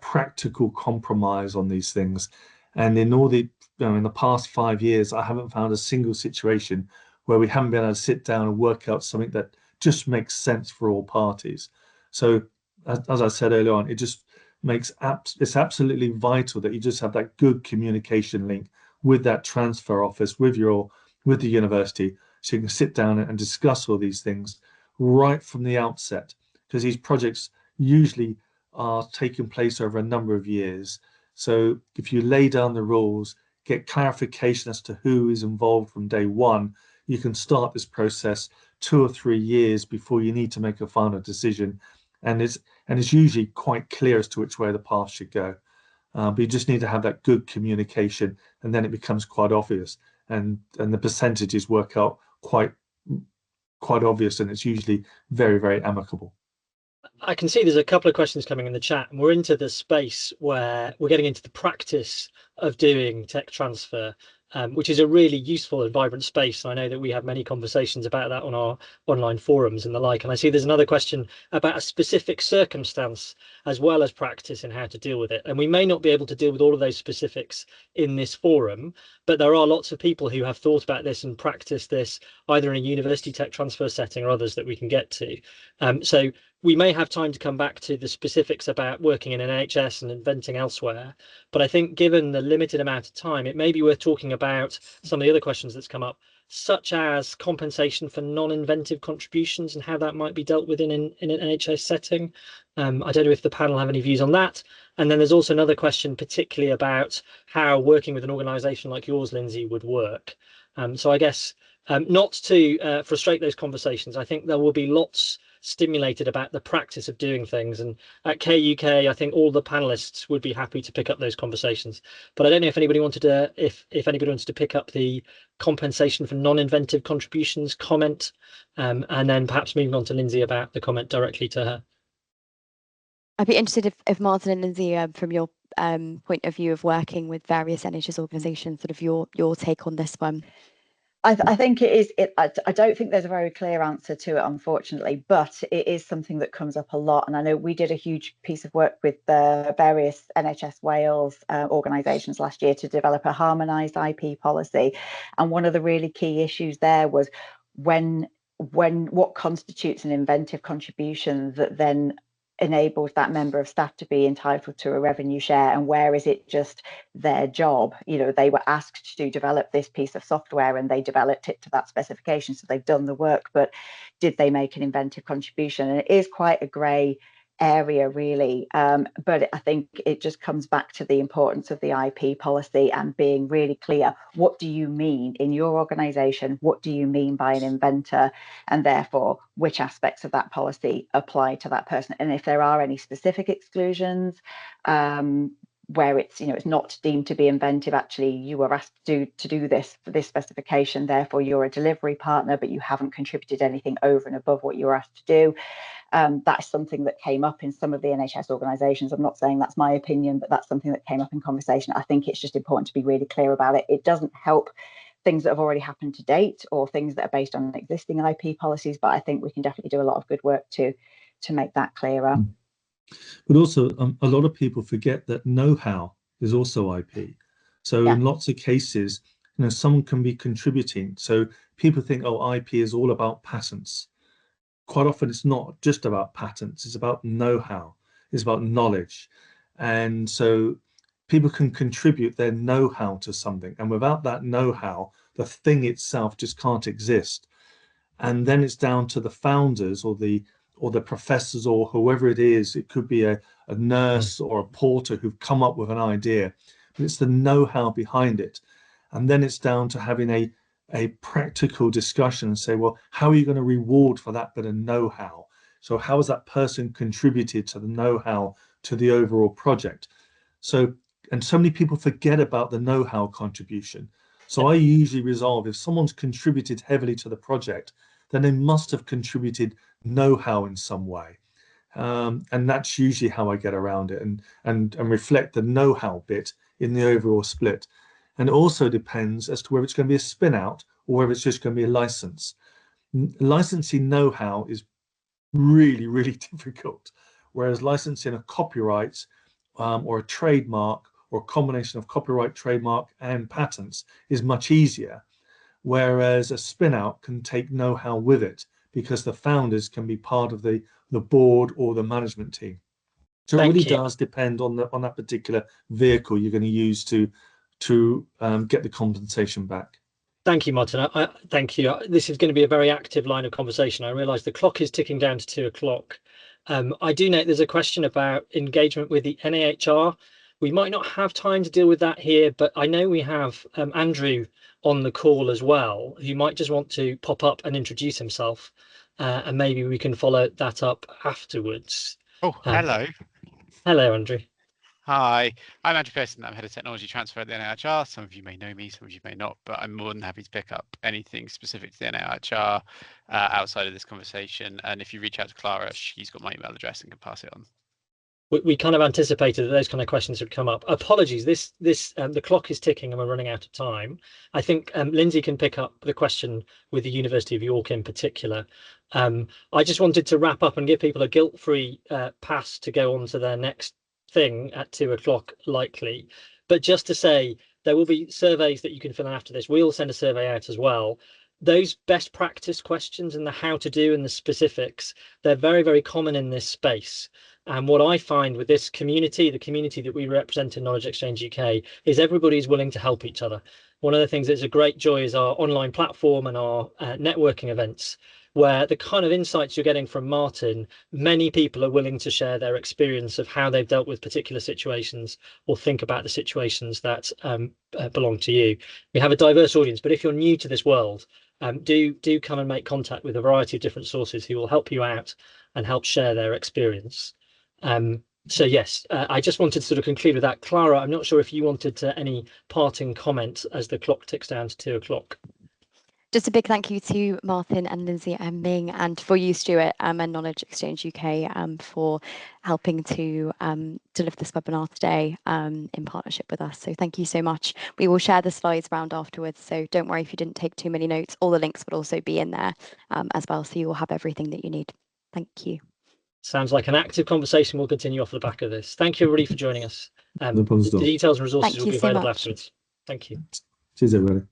practical compromise on these things. And in in the past 5 years, I haven't found a single situation where we haven't been able to sit down and work out something that just makes sense for all parties. So as I said earlier on, it just it's absolutely vital that you just have that good communication link with that transfer office, with the university, so you can sit down and discuss all these things right from the outset, because these projects usually are taking place over a number of years. So if you lay down the rules, get clarification as to who is involved from day one, you can start this process 2 or 3 years before you need to make a final decision, and it's usually quite clear as to which way the path should go. But you just need to have that good communication, and then it becomes quite obvious, and the percentages work out quite obvious, and it's usually very, very amicable. I can see there's a couple of questions coming in the chat, and we're into the space where we're getting into the practice of doing tech transfer, which is a really useful and vibrant space. I know that we have many conversations about that on our online forums and the like. And I see there's another question about a specific circumstance as well as practice and how to deal with it. And we may not be able to deal with all of those specifics in this forum, but there are lots of people who have thought about this and practiced this either in a university tech transfer setting or others that we can get to. So we may have time to come back to the specifics about working in an NHS and inventing elsewhere. But I think given the limited amount of time, it may be worth talking about some of the other questions that's come up, such as compensation for non-inventive contributions and how that might be dealt with in an NHS setting. I don't know if the panel have any views on that. And then there's also another question, particularly about how working with an organisation like yours, Lindsay, would work. So I guess not to frustrate those conversations, I think there will be lots stimulated about the practice of doing things, and at KUK I think all the panelists would be happy to pick up those conversations. But I don't know if anybody wanted to if anybody wants to pick up the compensation for non-inventive contributions comment, and then perhaps moving on to Lindsay about the comment directly to her. I'd be interested if Martin and Lindsay, from your point of view of working with various NHS organisations, sort of your take on this one. I think it is. I don't think there's a very clear answer to it, unfortunately, but it is something that comes up a lot. And I know we did a huge piece of work with the various NHS Wales organisations last year to develop a harmonised IP policy. And one of the really key issues there was when what constitutes an inventive contribution that then enables that member of staff to be entitled to a revenue share, and where is it just their job? You know, they were asked to develop this piece of software and they developed it to that specification, so they've done the work, but did they make an inventive contribution? And it is quite a grey area, really, but I think it just comes back to the importance of the IP policy and being really clear. What do you mean in your organisation? What do you mean by an inventor? And therefore, which aspects of that policy apply to that person? And if there are any specific exclusions, where it's, you know, it's not deemed to be inventive, actually you were asked to do this for this specification, therefore you're a delivery partner, but you haven't contributed anything over and above what you were asked to do. That's something that came up in some of the NHS organisations. I'm not saying that's my opinion, but that's something that came up in conversation. I think it's just important to be really clear about it. It doesn't help things that have already happened to date or things that are based on existing IP policies, but I think we can definitely do a lot of good work to make that clearer. But also, a lot of people forget that know-how is also IP. So in lots of cases, you know, someone can be contributing. So people think, oh, IP is all about patents. Quite often it's not just about patents, it's about know-how, it's about knowledge. And so people can contribute their know-how to something, and without that know-how, the thing itself just can't exist. And then it's down to the founders or the professors or whoever it is. It could be a nurse or a porter who've come up with an idea, but it's the know-how behind it. And then it's down to having a practical discussion and say, well, how are you going to reward for that bit of know-how? So how has that person contributed to the know-how to the overall project? So, and so many people forget about the know-how contribution. So I usually resolve, if someone's contributed heavily to the project, then they must have contributed know-how in some way. And that's usually how I get around it and reflect the know-how bit in the overall split. And it also depends as to whether it's going to be a spin out or whether it's just going to be a license. Licensing know-how is really, really difficult, whereas licensing a copyright or a trademark or a combination of copyright, trademark and patents is much easier, whereas a spin out can take know-how with it because the founders can be part of the board or the management team. So it really does depend on that particular vehicle you're going to use to get the compensation back. Thank you, Martin. Thank you. This is going to be a very active line of conversation. I realise the clock is ticking down to 2 o'clock. I do note there's a question about engagement with the NAHR. We might not have time to deal with that here, but I know we have Andrew on the call as well, who might just want to pop up and introduce himself, and maybe we can follow that up afterwards. Oh, hello. Hello, Andrew. Hi, I'm Andrew Pearson. I'm Head of Technology Transfer at the NHR. Some of you may know me, some of you may not, but I'm more than happy to pick up anything specific to the NHR outside of this conversation. And if you reach out to Clara, she's got my email address and can pass it on. We kind of anticipated that those kind of questions would come up. Apologies, the clock is ticking and we're running out of time. I think Lindsay can pick up the question with the University of York in particular. I just wanted to wrap up and give people a guilt-free pass to go on to their next thing at 2 o'clock likely, but just to say there will be surveys that you can fill in after this. We'll send a survey out as well. Those best practice questions and the how to do and the specifics, they're very, very common in this space. And what I find with this community, the community that we represent in Knowledge Exchange UK, is everybody's willing to help each other. One of the things that's a great joy is our online platform and our networking events, where the kind of insights you're getting from Martin, many people are willing to share their experience of how they've dealt with particular situations or think about the situations that belong to you. We have a diverse audience, but if you're new to this world, do come and make contact with a variety of different sources who will help you out and help share their experience. So yes, I just wanted to sort of conclude with that. Clara, I'm not sure if you wanted any parting comment as the clock ticks down to 2 o'clock. Just a big thank you to Martin and Lindsay and Ming, and for you, Stuart, and Knowledge Exchange UK for helping to deliver this webinar today in partnership with us. So thank you so much. We will share the slides around afterwards, so don't worry if you didn't take too many notes. All the links would also be in there as well, so you will have everything that you need. Thank you. Sounds like an active conversation will continue off the back of this. Thank you, everybody, for joining us. No problems at The all. details and resources Thank will you be so available much. afterwards. Thank you. Cheers, everybody.